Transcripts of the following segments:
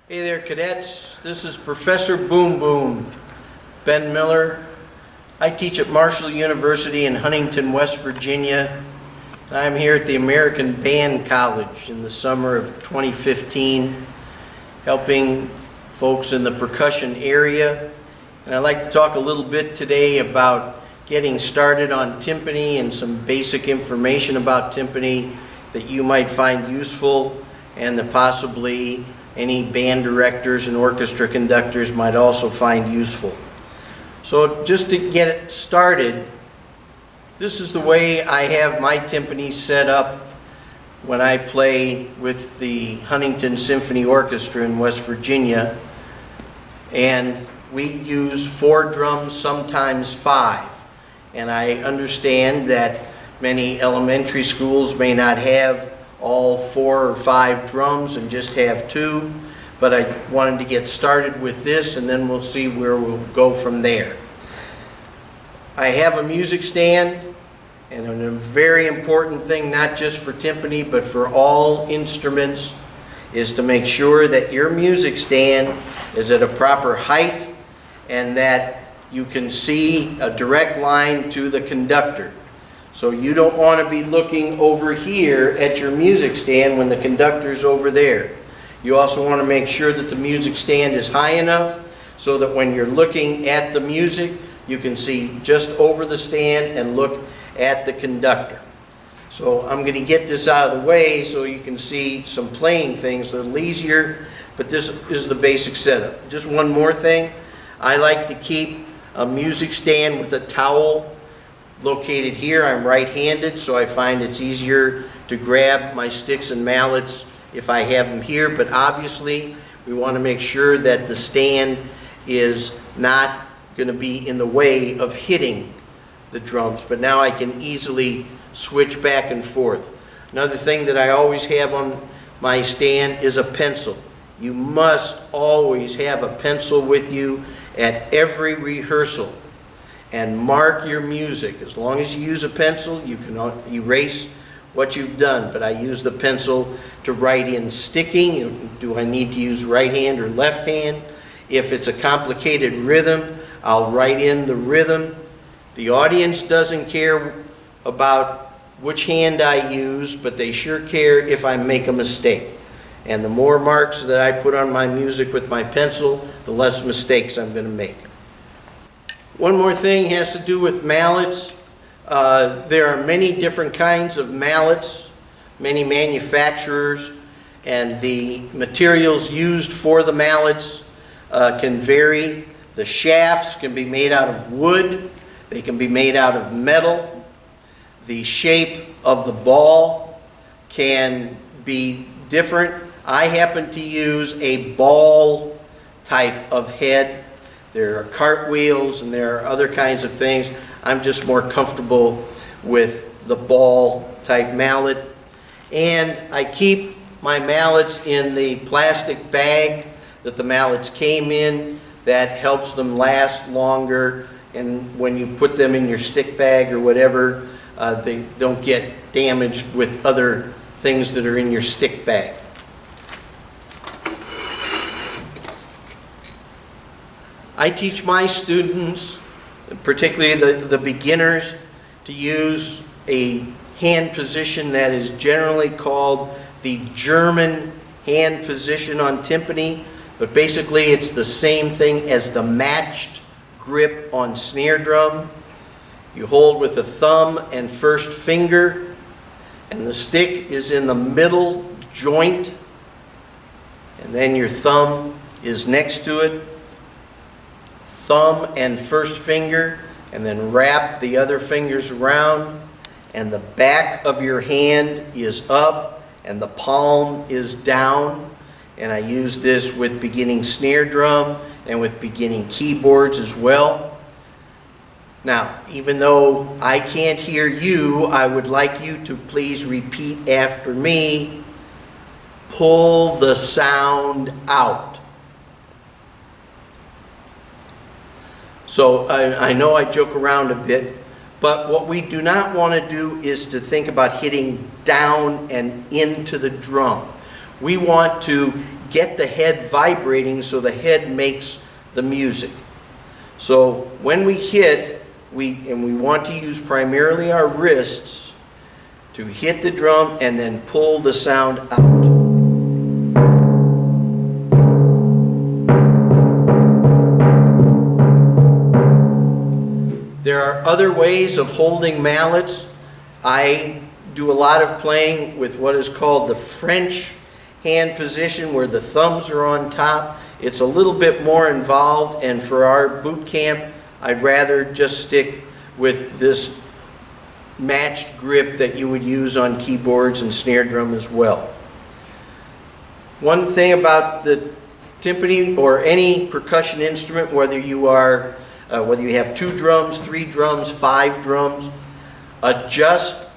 Hey there, cadets. This is Professor Boom Boom, Ben Miller. I teach at Marshall University in Huntington, West Virginia. I'm here at the American Band College in the summer of 2015, helping folks in the percussion area. And I'd like to talk a little bit today about getting started on timpani and some basic information about timpani that you might find useful and that possibly any band directors and orchestra conductors might also find useful. So just to get it started, this is the way I have my timpani set up when I play with the Huntington Symphony Orchestra in West Virginia. And we use 4 drums, sometimes 5. And I understand that many elementary schools may not have all 4 or 5 drums and just have 2, but I wanted to get started with this and then we'll see where we'll go from there. I have a music stand, and a very important thing, not just for timpani but for all instruments, is to make sure that your music stand is at a proper height and that you can see a direct line to the conductor. So you don't want to be looking over here at your music stand when the conductor's over there. You also want to make sure that the music stand is high enough so that when you're looking at the music, you can see just over the stand and look at the conductor. So I'm going to get this out of the way so you can see some playing things a little easier, but this is the basic setup. Just one more thing. I like to keep a music stand with a towel located here. I'm right-handed, so I find it's easier to grab my sticks and mallets if I have them here, but obviously we want to make sure that the stand is not going to be in the way of hitting the drums, but now I can easily switch back and forth. Another thing that I always have on my stand is a pencil. You must always have a pencil with you at every rehearsal and mark your music. As long as you use a pencil, you can erase what you've done, but I use the pencil to write in sticking. Do I need to use right hand or left hand? If it's a complicated rhythm, I'll write in the rhythm. The audience doesn't care about which hand I use, but they sure care if I make a mistake. And the more marks that I put on my music with my pencil, the less mistakes I'm going to make. One more thing has to do with mallets. There are many different kinds of mallets, many manufacturers, and the materials used for the mallets can vary. The shafts can be made out of wood, they can be made out of metal. The shape of the ball can be different. I happen to use a ball type of head. There are cartwheels and there are other kinds of things. I'm just more comfortable with the ball type mallet. And I keep my mallets in the plastic bag that the mallets came in. That helps them last longer, and when you put them in your stick bag or whatever, they don't get damaged with other things that are in your stick bag. I teach my students, particularly the beginners, to use a hand position that is generally called the German hand position on timpani, but basically it's the same thing as the matched grip on snare drum. You hold with the thumb and first finger, and the stick is in the middle joint, and then your thumb is next to it. Thumb and first finger, and then wrap the other fingers around, and the back of your hand is up and the palm is down. And I use this with beginning snare drum and with beginning keyboards as well. Now, even though I can't hear you, I would like you to please repeat after me. Pull the sound out. So I know I joke around a bit, but what we do not want to do is to think about hitting down and into the drum. We want to get the head vibrating so the head makes the music. So when we hit, we want to use primarily our wrists to hit the drum and then pull the sound out. There are other ways of holding mallets. I do a lot of playing with what is called the French hand position, where the thumbs are on top. It's a little bit more involved, and for our boot camp, I'd rather just stick with this matched grip that you would use on keyboards and snare drum as well. One thing about the timpani or any percussion instrument, whether you have 2 drums, 3 drums, 5 drums,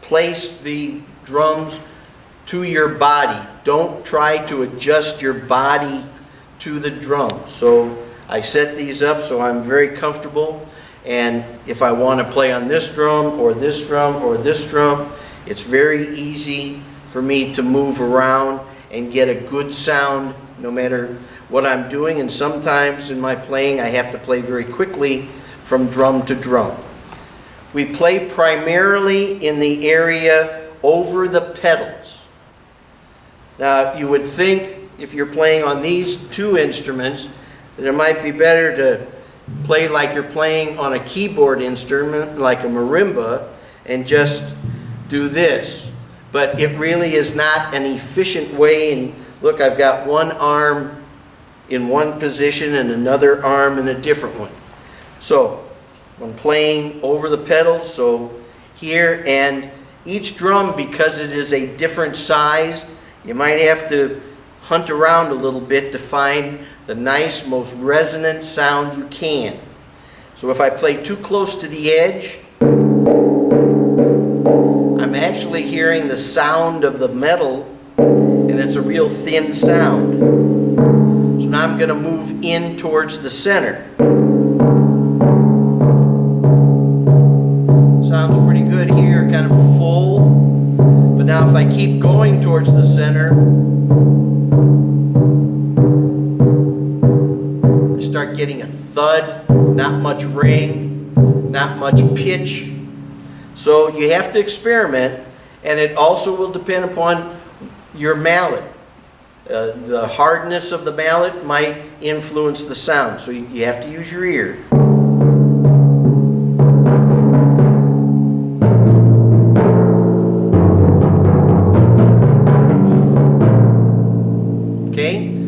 place the drums to your body. Don't try to adjust your body to the drum. So I set these up so I'm very comfortable, and if I want to play on this drum or this drum or this drum, it's very easy for me to move around and get a good sound no matter what I'm doing. And sometimes in my playing I have to play very quickly from drum to drum. We play primarily in the area over the pedals. Now, you would think if you're playing on these 2 instruments that it might be better to play like you're playing on a keyboard instrument like a marimba and just do this. But it really is not an efficient way. And look, I've got one arm in one position and another arm in a different one. So when playing over the pedals, so here, and each drum, because it is a different size, you might have to hunt around a little bit to find the nice, most resonant sound you can. So if I play too close to the edge, I'm actually hearing the sound of the metal, and it's a real thin sound. So now I'm going to move in towards the center. Sounds pretty good here, kind of full. But now if I keep going towards the center, I start getting a thud, not much ring, not much pitch. So you have to experiment, and it also will depend upon your mallet. The hardness of the mallet might influence the sound, so you have to use your ear.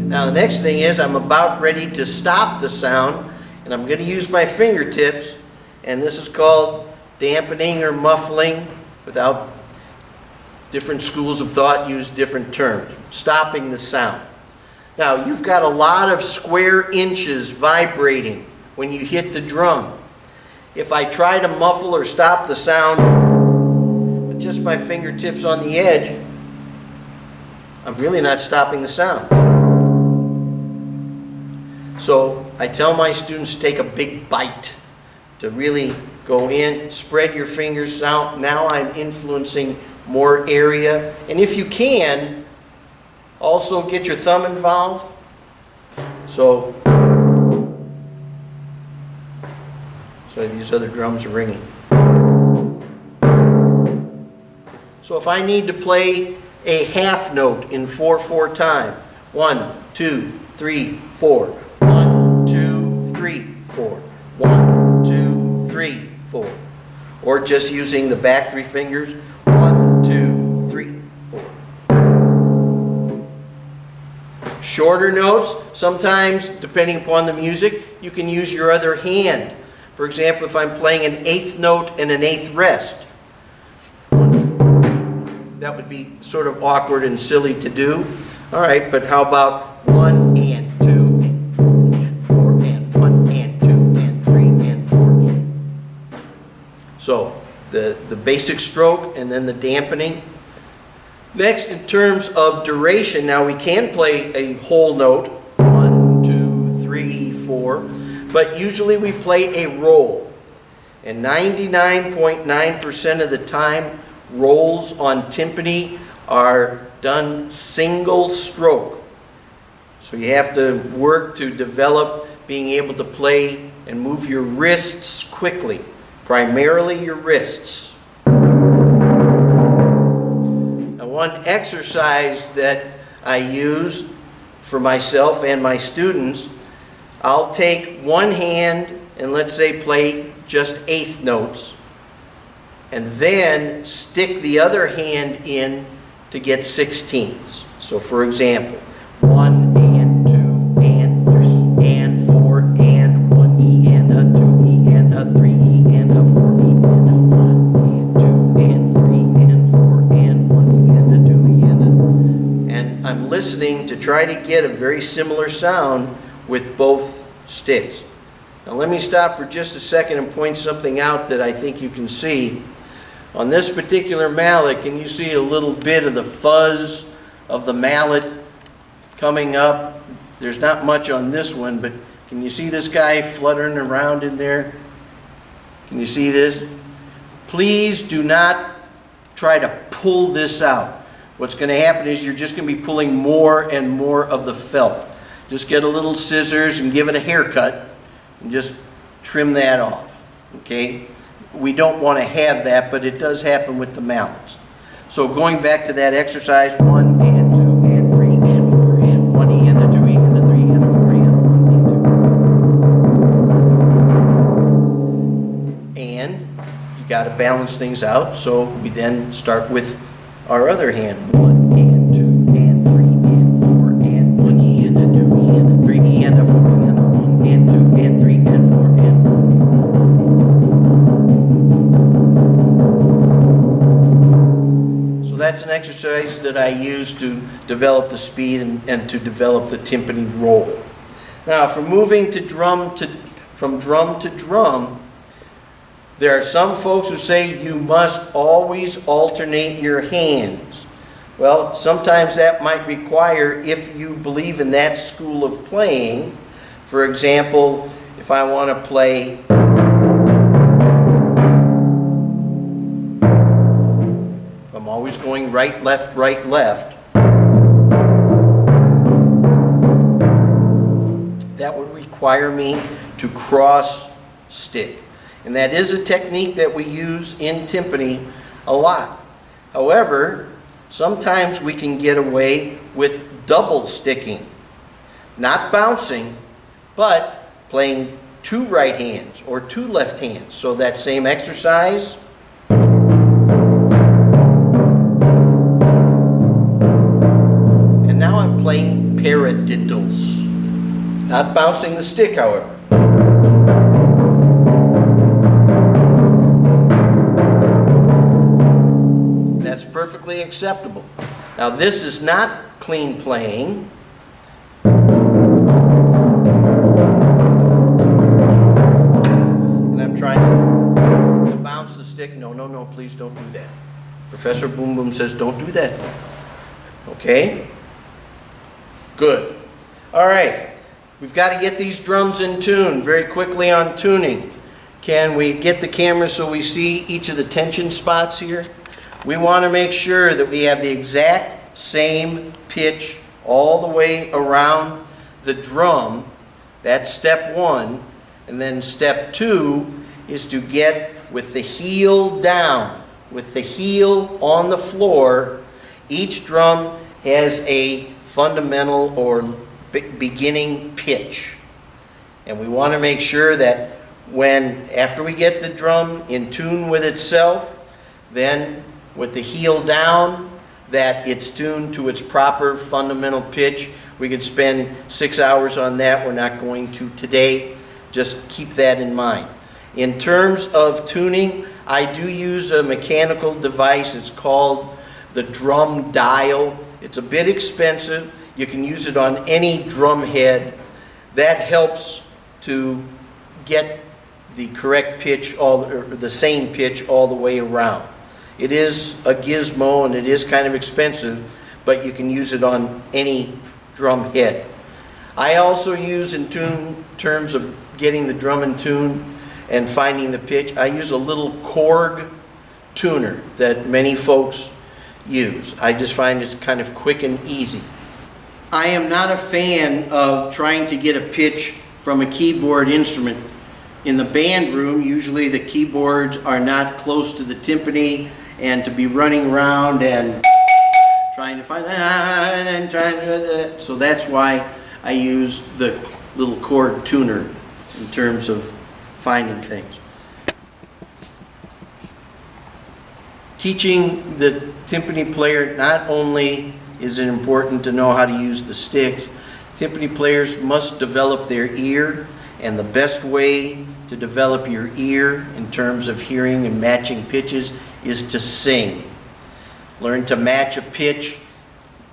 Now the next thing is I'm about ready to stop the sound, and I'm going to use my fingertips, and this is called dampening or muffling. Without different schools of thought use different terms. Stopping the sound. Now you've got a lot of square inches vibrating when you hit the drum. If I try to muffle or stop the sound with just my fingertips on the edge, I'm really not stopping the sound. So I tell my students to take a big bite, to really go in, spread your fingers out. Now I'm influencing more area. And if you can, also get your thumb involved. So these other drums are ringing. So if I need to play a half note in 4/4 time, 1, 2, 3, 4. 1, 2, 3, 4. 1, 2, 3, 4. Or just using the back 3 fingers. 1, 2, 3, 4. Shorter notes, sometimes depending upon the music, you can use your other hand. For example, if I'm playing an 8th note and an 8th rest, that would be sort of awkward and silly to do. All right, but how about 1 and 2 and 4 and 1 and 2 and 3 and 4 and. So the basic stroke and then the dampening. Next, in terms of duration, now we can play a whole note, 1, 2, 3, 4, but usually we play a roll. And 99.9% of the time, rolls on timpani are done single stroke. So you have to work to develop being able to play and move your wrists quickly, primarily your wrists. Now, one exercise that I use for myself and my students, I'll take one hand and let's say play just eighth notes, and then stick the other hand in to get sixteenths. So for example, 1 and 2 and 3 and 4 and 1 E and a 2 E and a 3 E and a 4 E and a 1 and 2 and 3 and 4 and 1 E and a 2 E and a... And I'm listening to try to get a very similar sound with both sticks. Now let me stop for just a second and point something out that I think you can see. On this particular mallet, can you see a little bit of the fuzz of the mallet coming up? There's not much on this one, but can you see this guy fluttering around in there? Can you see this? Please do not try to pull this out. What's going to happen is you're just going to be pulling more and more of the felt. Just get a little scissors and give it a haircut and just trim that off, okay? We don't want to have that, but it does happen with the mallets. So going back to that exercise, 1 and 2 and 3 and 4 and 1 E and a 2 E and a 3 and a 4 E and a 1 and 2. And you got to balance things out, so we then start with our other hand. 1 and 2 and 3 and 4 and 1 E and a 2 E and a 3 E and a 4 E and a 1 and 2 and 3 and 4 and... So that's an exercise that I use to develop the speed and to develop the timpani roll. Now, from moving to from drum to drum, there are some folks who say you must always alternate your hands. Well, sometimes that might require, if you believe in that school of playing, for example, if I want to play I'm always going right, left, that would require me to cross stick. And that is a technique that we use in timpani a lot. However, sometimes we can get away with double sticking. Not bouncing, but playing 2 right hands or 2 left hands. So that same exercise. And now I'm playing paradiddles. Not bouncing the stick, however. That's perfectly acceptable. Now this is not clean playing. And I'm trying to bounce the stick. No, please don't do that. Professor Boom Boom says don't do that. Okay? Good. All right. We've got to get these drums in tune. Very quickly on tuning. Can we get the camera so we see each of the tension spots here? We want to make sure that we have the exact same pitch all the way around the drum. That's step 1. And then step 2 is to get with the heel down, with the heel on the floor. Each drum has a fundamental or beginning pitch. And we want to make sure that after we get the drum in tune with itself, then with the heel down, that it's tuned to its proper fundamental pitch. We could spend 6 hours on that. We're not going to today. Just keep that in mind. In terms of tuning, I do use a mechanical device. It's called the drum dial. It's a bit expensive. You can use it on any drum head. That helps to get the correct pitch, or the same pitch all the way around. It is a gizmo and it is kind of expensive, but you can use it on any drum head. I also use in terms of getting the drum in tune and finding the pitch, I use a little Korg tuner that many folks use. I just find it's kind of quick and easy. I am not a fan of trying to get a pitch from a keyboard instrument. In the band room, usually the keyboards are not close to the timpani, and to be running around and trying to find and trying to, so that's why I use the little chord tuner in terms of finding things. Teaching the timpani player, not only is it important to know how to use the sticks, timpani players must develop their ear, and the best way to develop your ear in terms of hearing and matching pitches is to sing. Learn to match a pitch.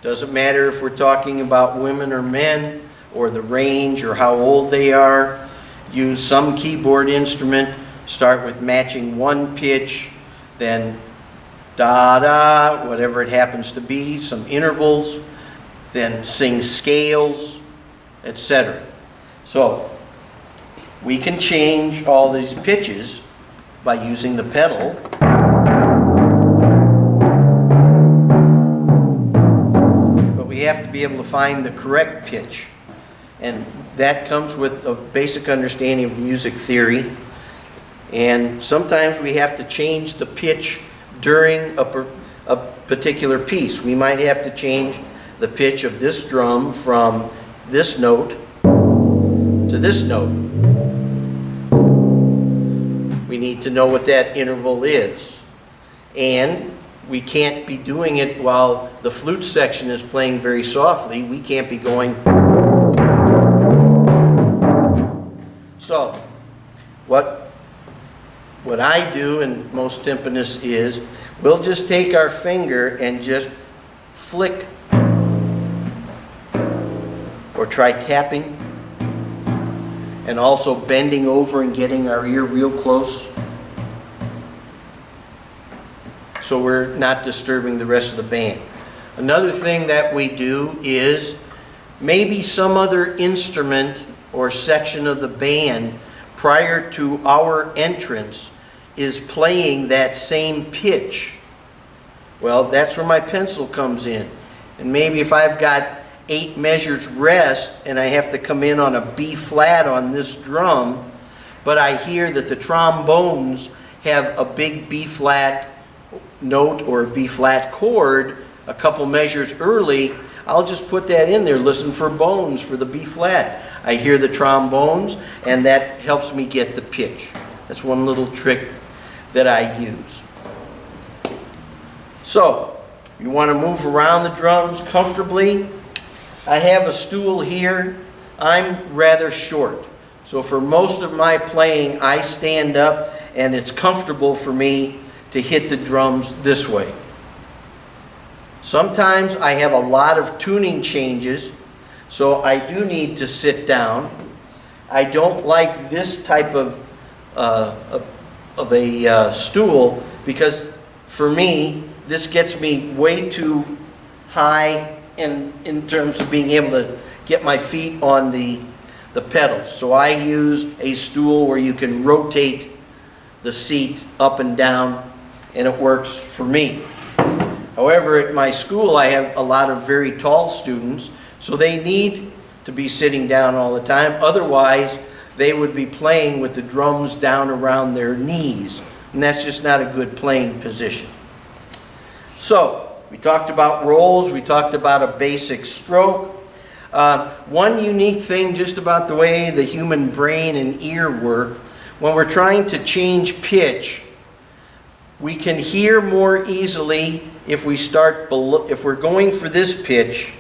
Doesn't matter if we're talking about women or men, or the range, or how old they are. Use some keyboard instrument. Start with matching one pitch, then da-da, whatever it happens to be, some intervals, then sing scales, etc. So, we can change all these pitches by using the pedal. But we have to be able to find the correct pitch. And that comes with a basic understanding of music theory. And sometimes we have to change the pitch during a particular piece. We might have to change the pitch of this drum from this note to this note. We need to know what that interval is. And we can't be doing it while the flute section is playing very softly. We can't be going. So, what I do, and most timpanists, is we'll just take our finger and just flick, or try tapping, and also bending over and getting our ear real close, so we're not disturbing the rest of the band. Another thing that we do is maybe some other instrument or section of the band prior to our entrance is playing that same pitch. Well, that's where my pencil comes in. And maybe if I've got 8 measures rest and I have to come in on a B flat on this drum, but I hear that the trombones have a big B flat note or a B flat chord a couple measures early, I'll just put that in there, listen for bones for the B flat. I hear the trombones, and that helps me get the pitch. That's one little trick that I use. So, you want to move around the drums comfortably. I have a stool here. I'm rather short. So for most of my playing, I stand up, and it's comfortable for me to hit the drums this way. Sometimes I have a lot of tuning changes, so I do need to sit down. I don't like this type of a stool because for me, this gets me way too high in terms of being able to get my feet on the pedals. So I use a stool where you can rotate the seat up and down, and it works for me. However, at my school, I have a lot of very tall students, so they need to be sitting down all the time. Otherwise, they would be playing with the drums down around their knees, and that's just not a good playing position. So, we talked about rolls, we talked about a basic stroke. One unique thing just about the way the human brain and ear work, when we're trying to change pitch, we can hear more easily if we start below. If we're going for this pitch,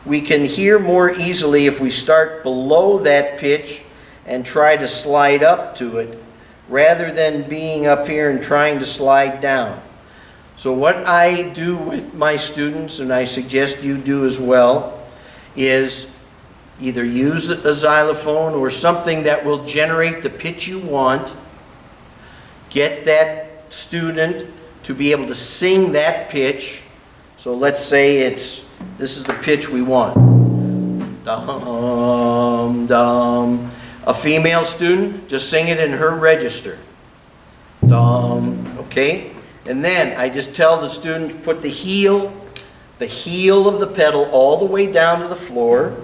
we can hear more easily if we start below that pitch and try to slide up to it, rather than being up here and trying to slide down. So what I do with my students, and I suggest you do as well, is either use a xylophone or something that will generate the pitch you want. Get that student to be able to sing that pitch. So let's say this is the pitch we want. Dum, dum. A female student, just sing it in her register. Dum, okay? And then I just tell the students, put the heel of the pedal all the way down to the floor,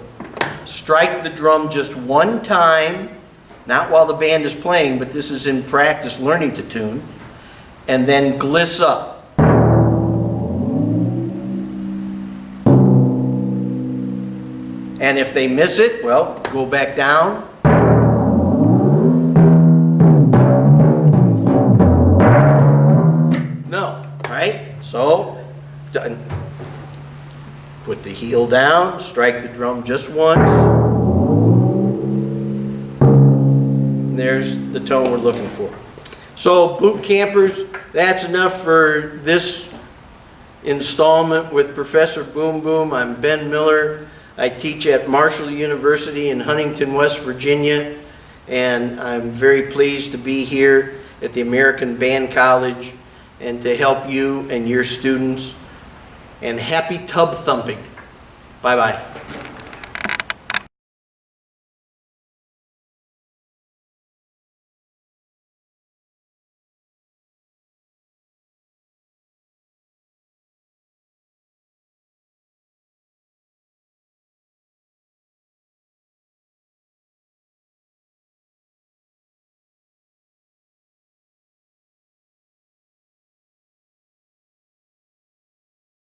strike the drum just one time, not while the band is playing, but this is in practice learning to tune, and then gliss up. And if they miss it, well, go back down. No, right? So, done. Put the heel down, strike the drum just once. There's the tone we're looking for. So, boot campers, that's enough for this installment with Professor Boom Boom. I'm Ben Miller. I teach at Marshall University in Huntington, West Virginia, and I'm very pleased to be here at the American Band College and to help you and your students. And happy tub thumping. Bye-bye.